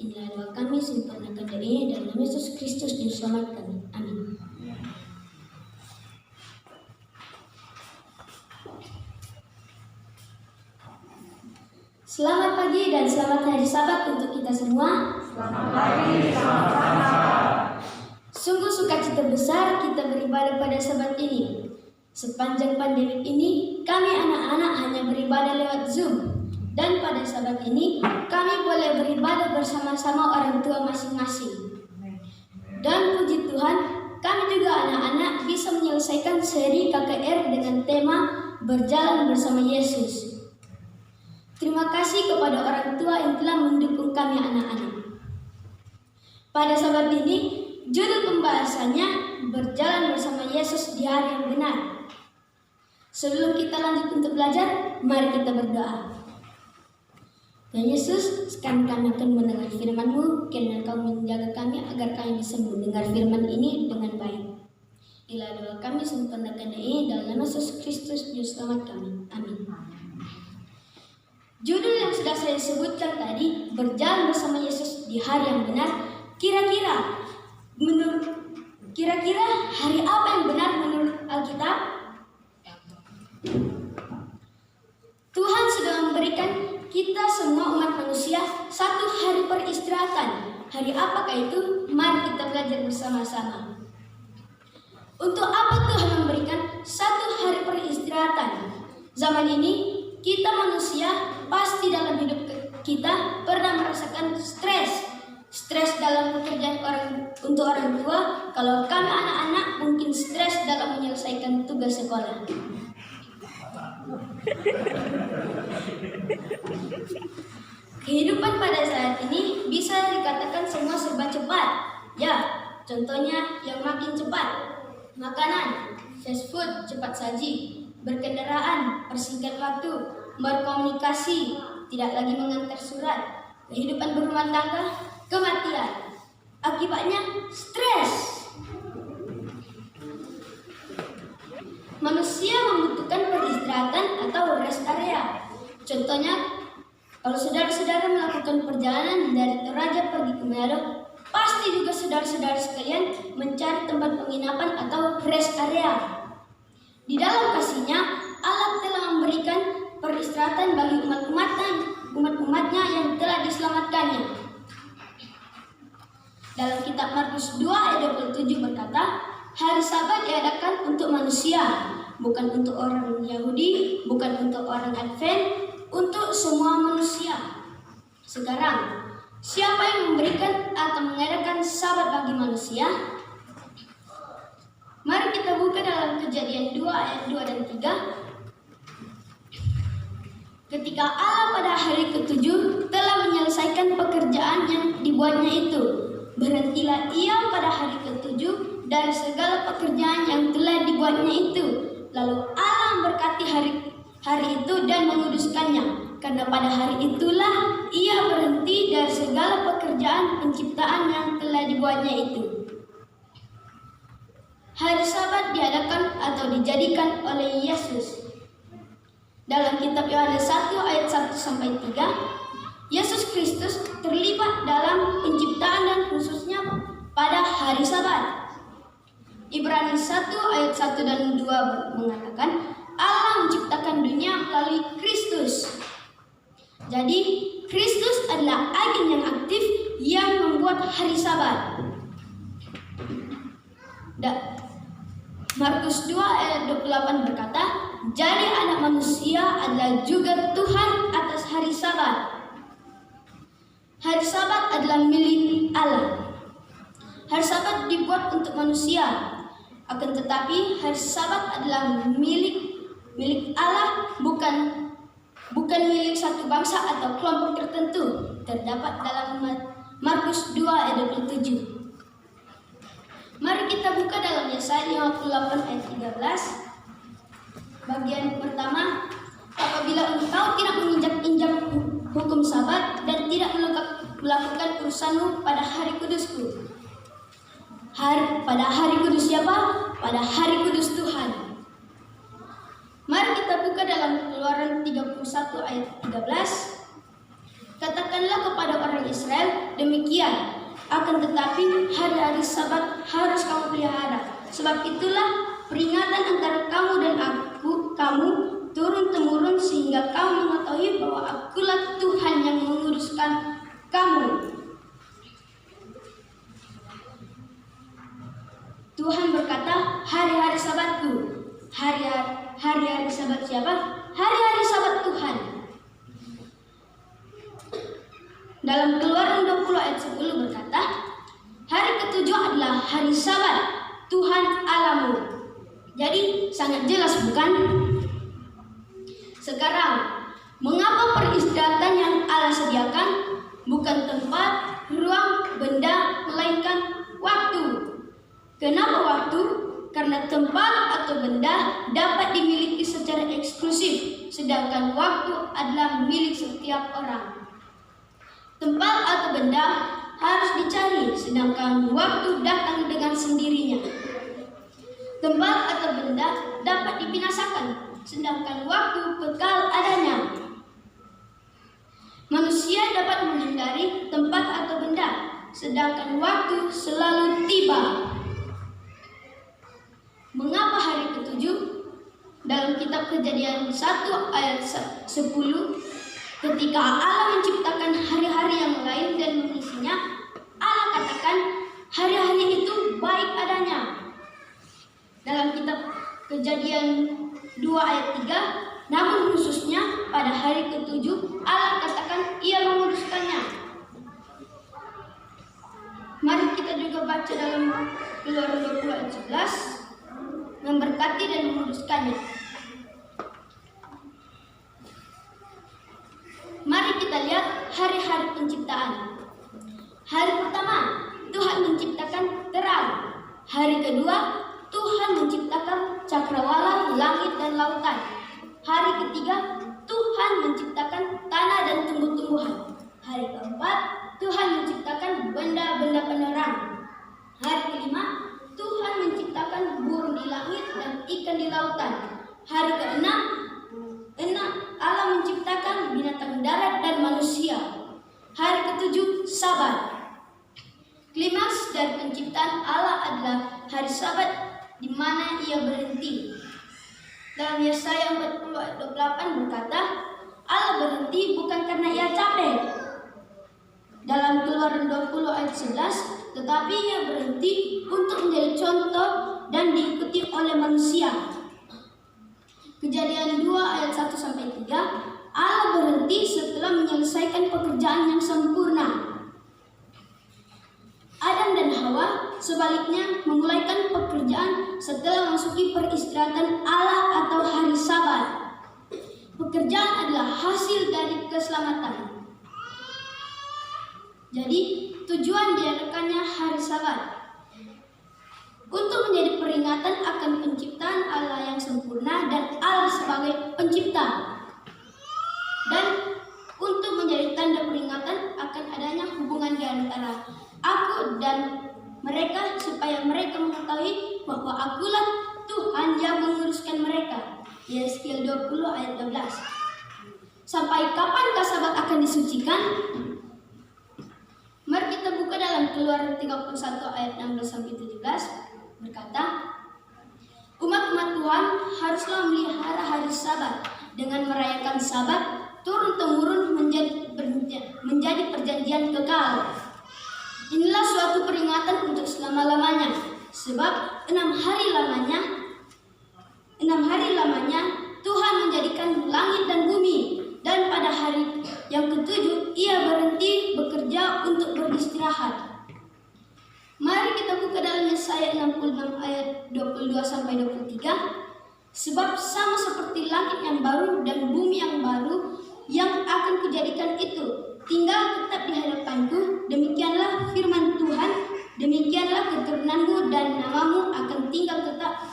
Inilah doa kami, sempurnakan doa ini dalam nama Yesus Kristus Juru Selamat kami. Amin. Selamat pagi dan selamat hari Sabat untuk kita semua. Selamat pagi, selamat Sabat. Sungguh sukacita besar kita beribadah pada Sabat ini. Sepanjang pandemi ini, kami anak-anak hanya beribadah lewat Zoom. Dan pada Sabat ini, kami boleh beribadah bersama-sama orang tua masing-masing. Dan puji Tuhan, kami juga anak-anak bisa menyelesaikan seri KKR dengan tema Berjalan Bersama Yesus. Terima kasih kepada orang tua yang telah mendukung kami anak-anak. Pada Sabat ini, judul pembahasannya Berjalan Bersama Yesus di Hari yang Benar. Sebelum kita lanjut untuk belajar, mari kita berdoa. Tuhan Yesus, sekarang kami akan mendengar firman-Mu, kiranya Kau menjaga kami agar kami bisa mendengar firman ini dengan baik. Inilah doa kami, sempurnakan doa ini dalam nama Yesus Kristus Juru Selamat kami. Amin. Judul yang sudah saya sebutkan tadi, Berjalan Bersama Yesus di Hari yang Benar. Kira-kira hari apa yang benar menurut Alkitab? Tuhan sudah memberikan kita semua umat manusia satu hari peristirahatan. Hari apakah itu? Mari kita belajar bersama-sama. Untuk apa Tuhan memberikan satu hari peristirahatan? Zaman ini kita manusia pasti dalam hidup kita pernah merasakan stres dalam pekerjaan untuk orang tua. Kalau kami anak-anak mungkin stres dalam menyelesaikan tugas sekolah. Kehidupan pada saat ini bisa dikatakan semua serba cepat. Ya, contohnya yang makin cepat, makanan, fast food, cepat saji, berkendaraan, persingkat waktu, berkomunikasi, tidak lagi mengantar surat, kehidupan berumah tangga, kematian. Akibatnya stres. Manusia membutuhkan peristirahatan atau rest area. Contohnya, kalau saudara-saudara melakukan perjalanan dari Toraja pergi ke Manado, pasti juga saudara-saudara sekalian mencari tempat penginapan atau rest area. Di dalam kasih-Nya, Allah telah memberikan peristirahatan bagi umat-umatnya yang telah diselamatkannya. Dalam kitab Markus 2 ayat 27 berkata, hari Sabat diadakan untuk manusia, bukan untuk orang Yahudi, bukan untuk orang Advent, untuk semua manusia. Sekarang, siapa yang memberikan atau mengadakan Sabat bagi manusia? Mari kita buka dalam Kejadian 2 ayat 2 dan 3. Ketika Allah pada hari ke-7 telah menyelesaikan pekerjaan yang dibuatnya itu, berhentilah Ia pada hari ke-7 dari segala pekerjaan yang telah dibuatnya itu. Lalu Allah memberkati hari itu dan menguduskannya, karena pada hari itulah Ia berhenti dari segala pekerjaan penciptaan yang telah dibuatnya itu. Hari Sabat diadakan atau dijadikan oleh Yesus. Dalam kitab Yohanes 1 ayat 1 sampai 3, Yesus Kristus terlibat dalam penciptaan dan khususnya pada hari Sabat. Ibrani 1 ayat 1 dan 2 mengatakan Allah menciptakan dunia melalui Kristus. Jadi Kristus adalah agen yang aktif yang membuat hari Sabat. Markus 2 ayat 28 berkata, jadi anak manusia adalah juga Tuhan atas hari Sabat. Hari Sabat adalah milik Allah. Hari Sabat dibuat untuk manusia. Akan tetapi hari Sabat adalah milik Allah, bukan milik satu bangsa atau kelompok tertentu. Terdapat dalam Markus 2 ayat 27. Mari kita buka dalam Yesaya 58 ayat 13. Bagian pertama, apabila engkau tidak menginjak-injak hukum Sabat dan tidak melakukan urusanmu pada hari kudusku. Pada hari kudus siapa? Pada hari kudus Tuhan. Mari kita buka dalam Keluaran 31 ayat 13. Katakanlah kepada orang Israel, demi demikian. Akan tetapi hari-hari Sabat harus kamu pelihara. Sebab itulah peringatan antara kamu dan kamu turun-temurun sehingga kamu mengetahui bahwa Akulah Tuhan yang menguruskan kamu. Tuhan berkata, hari-hari Sabatku. Hari-hari Sabat siapa? Hari-hari Sabat Tuhan. Dalam Keluaran 20 ayat 10 berkata, hari ketujuh adalah hari Sabat Tuhan Allahmu. Jadi sangat jelas bukan? Sekarang, mengapa peristirahatan yang Allah sediakan bukan tempat, ruang, benda, melainkan waktu? Kenapa waktu? Karena tempat atau benda dapat dimiliki secara eksklusif, sedangkan waktu adalah milik setiap orang. Tempat atau benda harus dicari, sedangkan waktu datang dengan sendirinya. Tempat atau benda dapat dibinasakan, sedangkan waktu kekal adanya. Manusia dapat menghindari tempat atau benda, sedangkan waktu selalu tiba. Mengapa hari ketujuh? Dalam kitab Kejadian 1 ayat 10, ketika Allah menciptakan hari-hari yang lain dan mengisinya, Allah katakan hari-hari itu baik adanya. Dalam kitab Kejadian 2 ayat 3, namun khususnya pada hari ketujuh Allah katakan Ia menguruskannya. Mari kita juga baca dalam Keluaran 20 ayat 11, memberkati dan menguruskannya. Mari kita lihat hari-hari penciptaan. Hari pertama, Tuhan menciptakan terang. Hari kedua, Tuhan menciptakan cakrawala, langit dan lautan. Hari ketiga, Tuhan menciptakan tanah dan tumbuh-tumbuhan. Hari keempat, Tuhan menciptakan benda-benda penerang. Hari kelima, Tuhan menciptakan burung di langit dan ikan di lautan. Hari keenam, Allah menciptakan binatang darat dan manusia. Hari ketujuh, Sabat. Klimaks dari penciptaan Allah adalah hari Sabat di mana Ia berhenti. Dalam Yesaya 40 ayat 28 berkata, Allah berhenti bukan karena Ia capek. Dalam Keluaran 20 ayat 11, tetapi Ia berhenti untuk menjadi contoh dan diikuti oleh manusia. Kejadian 2 ayat 1-3, Allah berhenti setelah menyelesaikan pekerjaan yang sempurna. Adam dan Hawa sebaliknya memulaikan pekerjaan setelah memasuki peristirahatan Allah atau hari Sabat. Pekerjaan adalah hasil dari keselamatan. Jadi tujuan diadakannya hari Sabat untuk menjadi peringatan akan penciptaan Allah yang sempurna dan Allah sebagai pencipta, dan untuk menjadi tanda peringatan akan adanya hubungan di antara Aku dan mereka, supaya mereka mengetahui bahwa Akulah Tuhan yang menguruskan mereka. Yesaya 20 ayat 12. Sampai kapankah Sabat akan disucikan? Mari kita buka dalam Keluaran 31 ayat 16-17 berkata, umat-umat Tuhan haruslah memelihara hari Sabat dengan merayakan Sabat turun-temurun menjadi perjanjian kekal. Inilah suatu peringatan untuk selama-lamanya, sebab 6 hari lamanya Tuhan menjadikan langit dan bumi, dan pada hari yang ketujuh Ia berhenti bekerja untuk beristirahat. Mari kita buka dalam Yesaya 66 ayat 22-23. Sebab sama seperti langit yang baru dan bumi yang baru yang akan kujadikan itu tinggal tetap di hadapanku, demikianlah firman Tuhan, demikianlah keturunanmu dan namamu akan tinggal tetap,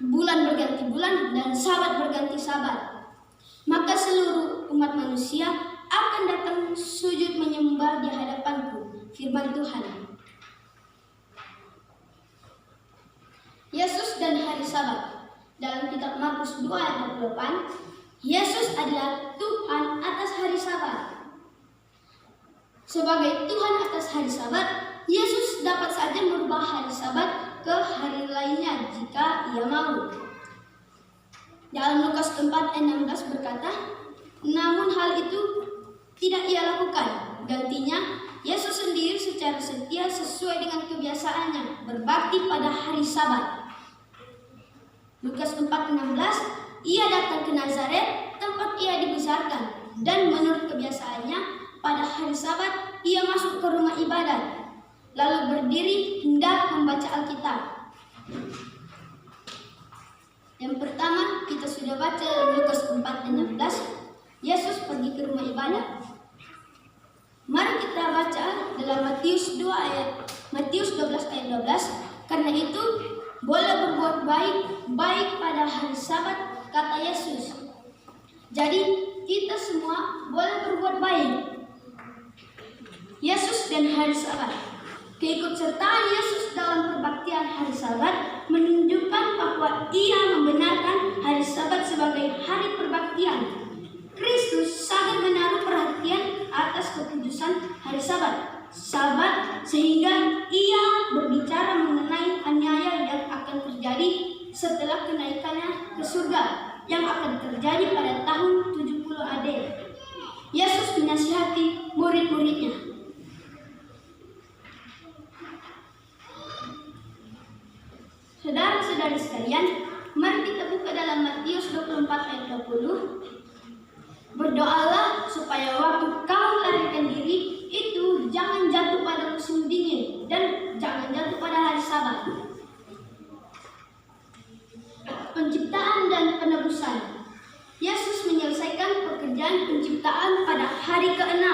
bulan berganti bulan dan sabat berganti sabat. Maka seluruh umat manusia akan datang sujud menyembah di hadapanku, firman Tuhan. Yesus dan hari Sabat. Dalam kitab Markus 2 ayat 28, Yesus adalah Tuhan atas hari Sabat. Sebagai Tuhan atas hari Sabat, Yesus dapat saja merubah hari Sabat ke hari lainnya jika Ia mau. Dalam Lukas 4:16 berkata, namun hal itu tidak Ia lakukan. Gantinya, Yesus sendiri secara setia sesuai dengan kebiasaannya berbakti pada hari Sabat. Lukas 4:16, Ia datang ke Nazaret, tempat Ia dibesarkan, dan menurut kebiasaannya, pada hari Sabat Ia masuk ke rumah ibadat, lalu berdiri hendak membaca Alkitab. Yang pertama, kita sudah baca dalam Lukas 4:16, Yesus pergi ke rumah ibadat. Mari kita baca dalam Matius 12 ayat 12. Karena itu, boleh berbuat baik pada hari Sabat, kata Yesus. Jadi, kita semua boleh berbuat baik. Yesus dan hari Sabat. Keikutsertaan Yesus dalam perbaktian hari Sabat menunjukkan bahwa Ia membenarkan hari Sabat sebagai hari perbaktian. Kristus sangat menaruh perhatian atas kekudusan hari Sabat sehingga Ia berbicara mengenai aniaya yang akan terjadi setelah kenaikannya ke surga yang akan terjadi pada tahun 70 AD. Yesus menasihati murid-muridnya. Saudara-saudari sekalian, mari kita buka dalam Matius 24 ayat 20. Berdoalah supaya waktu kamu melarikan diri itu jangan jatuh pada musim dingin dan jangan jatuh pada hari Sabat. Penciptaan dan penebusan. Yesus menyelesaikan pekerjaan penciptaan pada hari ke-6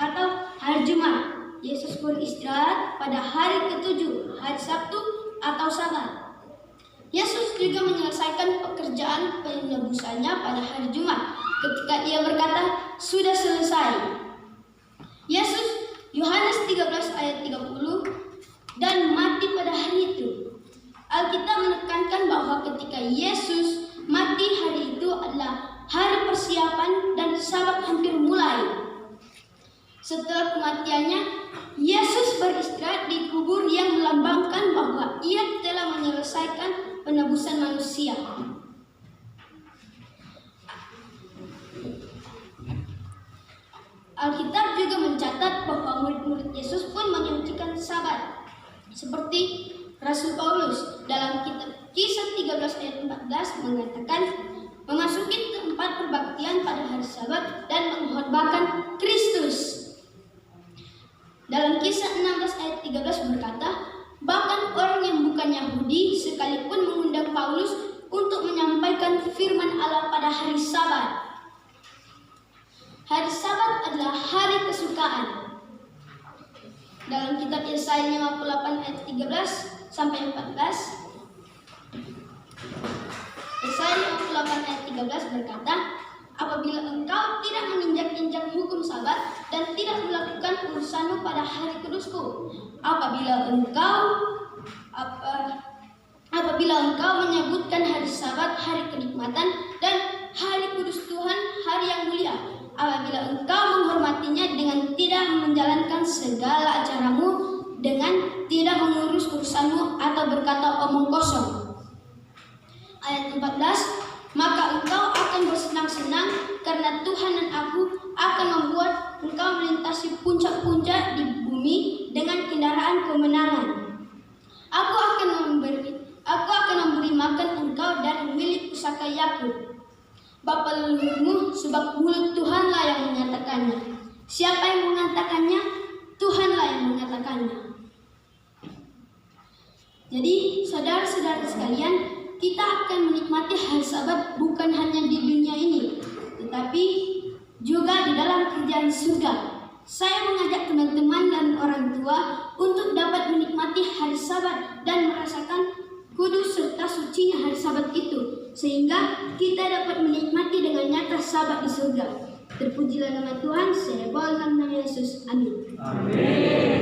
atau hari Jumat. Yesus beristirahat pada hari ke-7, hari Sabtu atau Sabat. Yesus juga menyelesaikan pekerjaan penebusannya pada hari Jumat ketika Ia berkata, sudah selesai. Yesus, Yohanes 13 ayat 30, dan mati pada hari itu. Alkitab menekankan bahwa ketika Yesus mati, hari itu adalah hari persiapan dan Sabat hampir mulai. Setelah kematiannya, Yesus beristirahat di kubur yang melambangkan bahwa Ia telah menyelesaikan penebusan manusia. Alkitab juga mencatat bahwa murid-murid Yesus pun menyucikan Sabat, seperti Rasul Paulus dalam kitab Kisah 13 ayat 14 mengatakan, memasuki tempat perbaktian pada hari Sabat dan mengkhotbahkan Kristus. Dalam Kisah 16 ayat 13 berkata, bahkan orang yang bukan Yahudi sekalipun mengundang Paulus untuk menyampaikan firman Allah pada hari Sabat. Hari Sabat adalah hari kesukaan. Dalam kitab Yesaya 58 ayat 13 sampai 14, Yesaya 58 ayat 13 berkata, apabila engkau tidak menginjak-injak hukum Sabat dan tidak melakukan urusanmu pada hari kudusku, apabila engkau menyebutkan hari Sabat hari kenikmatan dan hari kudus Tuhan hari yang mulia, apabila engkau menghormatinya dengan tidak menjalankan segala acaramu, dengan tidak mengurus urusanmu atau berkata omong kosong. Ayat 14, maka engkau akan bersenang-senang karena Tuhan dan aku akan membuat engkau melintasi puncak-puncak di bumi dengan kendaraan kemenangan. Aku akan memberi makan engkau dari milik pusaka Yakub, bapa leluhurmu, sebab mulut Tuhanlah yang menyatakannya. Siapa yang mengatakannya? Tuhanlah yang mengatakannya. Jadi, saudara-saudara sekalian, kita akan menikmati hari Sabat bukan hanya di dunia ini, tetapi juga di dalam kerajaan surga. Saya mengajak teman-teman dan orang tua untuk dapat menikmati hari Sabat dan merasakan kudus serta sucinya hari Sabat itu, sehingga kita dapat menikmati dengan nyata Sabat di surga. Terpujilah nama Tuhan, saya bawa dalam nama Yesus. Amin. Amin.